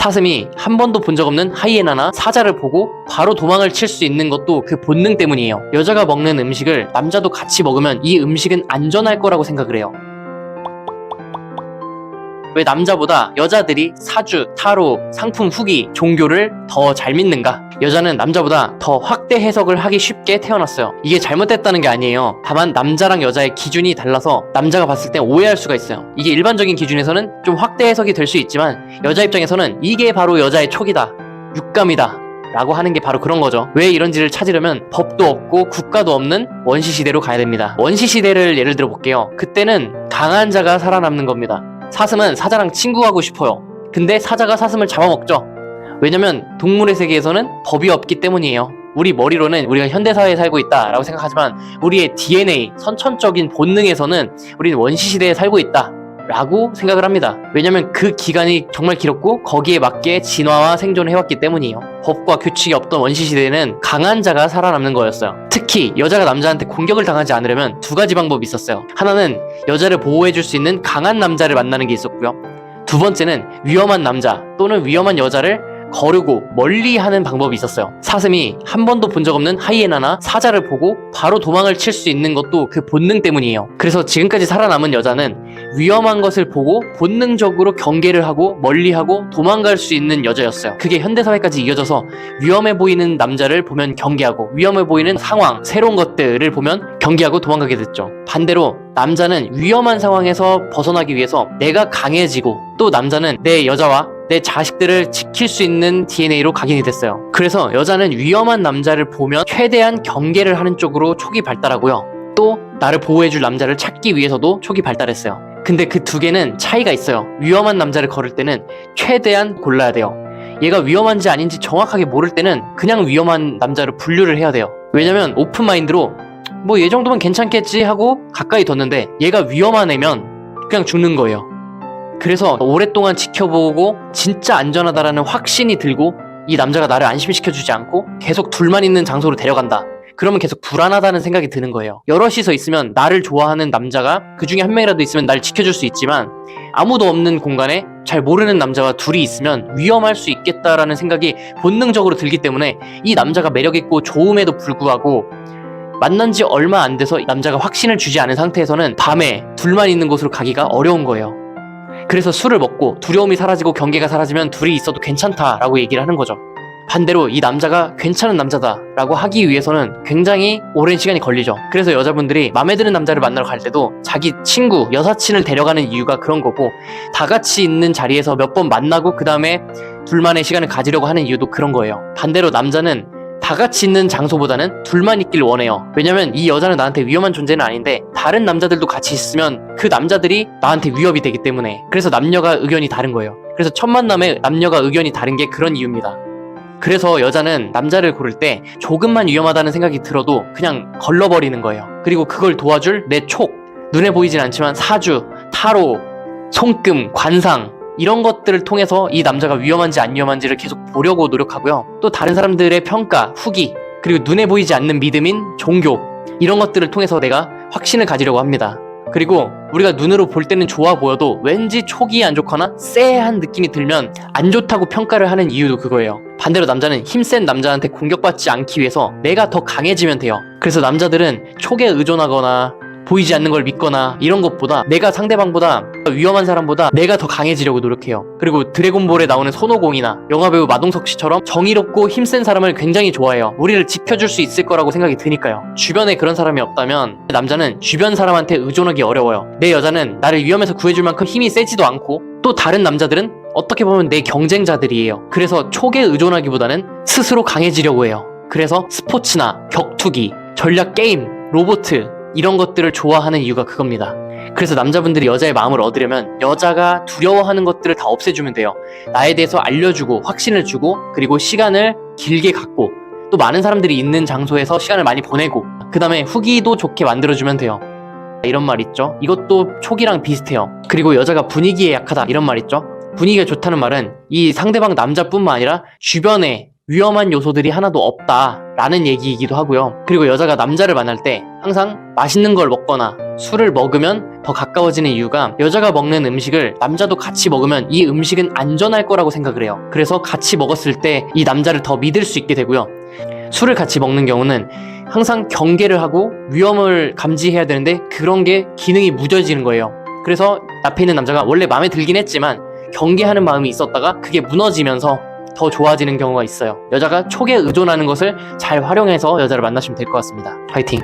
사슴이 한 번도 본 적 없는 하이에나나 사자를 보고 바로 도망을 칠 수 있는 것도 그 본능 때문이에요. 여자가 먹는 음식을 남자도 같이 먹으면 이 음식은 안전할 거라고 생각을 해요. 왜 남자보다 여자들이 사주, 타로, 상품 후기, 종교를 더 잘 믿는가? 여자는 남자보다 더 확대 해석을 하기 쉽게 태어났어요. 이게 잘못됐다는 게 아니에요. 다만 남자랑 여자의 기준이 달라서 남자가 봤을 때 오해할 수가 있어요. 이게 일반적인 기준에서는 좀 확대 해석이 될 수 있지만 여자 입장에서는 이게 바로 여자의 촉이다, 육감이다 라고 하는 게 바로 그런 거죠. 왜 이런지를 찾으려면 법도 없고 국가도 없는 원시시대로 가야 됩니다. 원시시대를 예를 들어 볼게요. 그때는 강한 자가 살아남는 겁니다. 사슴은 사자랑 친구하고 싶어요. 근데 사자가 사슴을 잡아먹죠. 왜냐면 동물의 세계에서는 법이 없기 때문이에요. 우리 머리로는 우리가 현대사회에 살고 있다라고 생각하지만 우리의 DNA, 선천적인 본능에서는 우리는 원시시대에 살고 있다 라고 생각을 합니다. 왜냐면 그 기간이 정말 길었고 거기에 맞게 진화와 생존을 해왔기 때문이에요. 법과 규칙이 없던 원시시대에는 강한 자가 살아남는 거였어요. 특히 여자가 남자한테 공격을 당하지 않으려면 두 가지 방법이 있었어요. 하나는 여자를 보호해줄 수 있는 강한 남자를 만나는 게 있었고요. 두 번째는 위험한 남자 또는 위험한 여자를 거르고 멀리 하는 방법이 있었어요. 사슴이 한 번도 본 적 없는 하이에나나 사자를 보고 바로 도망을 칠 수 있는 것도 그 본능 때문이에요. 그래서 지금까지 살아남은 여자는 위험한 것을 보고 본능적으로 경계를 하고 멀리하고 도망갈 수 있는 여자였어요. 그게 현대사회까지 이어져서 위험해 보이는 남자를 보면 경계하고 위험해 보이는 상황, 새로운 것들을 보면 경계하고 도망가게 됐죠. 반대로 남자는 위험한 상황에서 벗어나기 위해서 내가 강해지고 또 남자는 내 여자와 내 자식들을 지킬 수 있는 DNA로 각인이 됐어요. 그래서 여자는 위험한 남자를 보면 최대한 경계를 하는 쪽으로 촉이 발달하고요. 또 나를 보호해줄 남자를 찾기 위해서도 촉이 발달했어요. 근데 그 두 개는 차이가 있어요. 위험한 남자를 거를 때는 최대한 골라야 돼요. 얘가 위험한지 아닌지 정확하게 모를 때는 그냥 위험한 남자로 분류를 해야 돼요. 왜냐면 오픈마인드로 뭐 얘 정도면 괜찮겠지 하고 가까이 뒀는데 얘가 위험한 애면 그냥 죽는 거예요. 그래서 오랫동안 지켜보고 진짜 안전하다라는 확신이 들고 이 남자가 나를 안심시켜주지 않고 계속 둘만 있는 장소로 데려간다. 그러면 계속 불안하다는 생각이 드는 거예요. 여럿이서 있으면 나를 좋아하는 남자가 그 중에 한 명이라도 있으면 날 지켜줄 수 있지만 아무도 없는 공간에 잘 모르는 남자와 둘이 있으면 위험할 수 있겠다라는 생각이 본능적으로 들기 때문에 이 남자가 매력있고 좋음에도 불구하고 만난 지 얼마 안 돼서 남자가 확신을 주지 않은 상태에서는 밤에 둘만 있는 곳으로 가기가 어려운 거예요. 그래서 술을 먹고 두려움이 사라지고 경계가 사라지면 둘이 있어도 괜찮다라고 얘기를 하는 거죠. 반대로 이 남자가 괜찮은 남자다라고 하기 위해서는 굉장히 오랜 시간이 걸리죠. 그래서 여자분들이 마음에 드는 남자를 만나러 갈 때도 자기 친구, 여사친을 데려가는 이유가 그런 거고 다 같이 있는 자리에서 몇 번 만나고 그 다음에 둘만의 시간을 가지려고 하는 이유도 그런 거예요. 반대로 남자는 다 같이 있는 장소보다는 둘만 있길 원해요. 왜냐면 이 여자는 나한테 위험한 존재는 아닌데 다른 남자들도 같이 있으면 그 남자들이 나한테 위협이 되기 때문에 그래서 남녀가 의견이 다른 거예요. 그래서 첫 만남에 남녀가 의견이 다른 게 그런 이유입니다. 그래서 여자는 남자를 고를 때 조금만 위험하다는 생각이 들어도 그냥 걸러버리는 거예요. 그리고 그걸 도와줄 내 촉, 눈에 보이진 않지만 사주, 타로, 손금, 관상 이런 것들을 통해서 이 남자가 위험한지 안 위험한지를 계속 보려고 노력하고요. 또 다른 사람들의 평가, 후기, 그리고 눈에 보이지 않는 믿음인 종교 이런 것들을 통해서 내가 확신을 가지려고 합니다. 그리고 우리가 눈으로 볼 때는 좋아 보여도 왠지 촉이 안 좋거나 쎄한 느낌이 들면 안 좋다고 평가를 하는 이유도 그거예요. 반대로 남자는 힘센 남자한테 공격받지 않기 위해서 내가 더 강해지면 돼요. 그래서 남자들은 촉에 의존하거나 보이지 않는 걸 믿거나 이런 것보다 내가 상대방보다 위험한 사람보다 내가 더 강해지려고 노력해요. 그리고 드래곤볼에 나오는 손오공이나 영화배우 마동석 씨처럼 정의롭고 힘센 사람을 굉장히 좋아해요. 우리를 지켜줄 수 있을 거라고 생각이 드니까요. 주변에 그런 사람이 없다면 남자는 주변 사람한테 의존하기 어려워요. 내 여자는 나를 위험에서 구해줄 만큼 힘이 세지도 않고 또 다른 남자들은 어떻게 보면 내 경쟁자들이에요. 그래서 촉에 의존하기보다는 스스로 강해지려고 해요. 그래서 스포츠나 격투기, 전략 게임, 로보트 이런 것들을 좋아하는 이유가 그겁니다. 그래서 남자분들이 여자의 마음을 얻으려면 여자가 두려워하는 것들을 다 없애주면 돼요. 나에 대해서 알려주고 확신을 주고 그리고 시간을 길게 갖고 또 많은 사람들이 있는 장소에서 시간을 많이 보내고 그 다음에 후기도 좋게 만들어주면 돼요. 이런 말 있죠. 이것도 촉이랑 비슷해요. 그리고 여자가 분위기에 약하다 이런 말 있죠. 분위기가 좋다는 말은 이 상대방 남자뿐만 아니라 주변에 위험한 요소들이 하나도 없다라는 얘기이기도 하고요. 그리고 여자가 남자를 만날 때 항상 맛있는 걸 먹거나 술을 먹으면 더 가까워지는 이유가 여자가 먹는 음식을 남자도 같이 먹으면 이 음식은 안전할 거라고 생각을 해요. 그래서 같이 먹었을 때 이 남자를 더 믿을 수 있게 되고요. 술을 같이 먹는 경우는 항상 경계를 하고 위험을 감지해야 되는데 그런 게 기능이 무뎌지는 거예요. 그래서 앞에 있는 남자가 원래 마음에 들긴 했지만 경계하는 마음이 있었다가 그게 무너지면서 더 좋아지는 경우가 있어요. 여자가 촉에 의존하는 것을 잘 활용해서 여자를 만나시면 될 것 같습니다. 파이팅!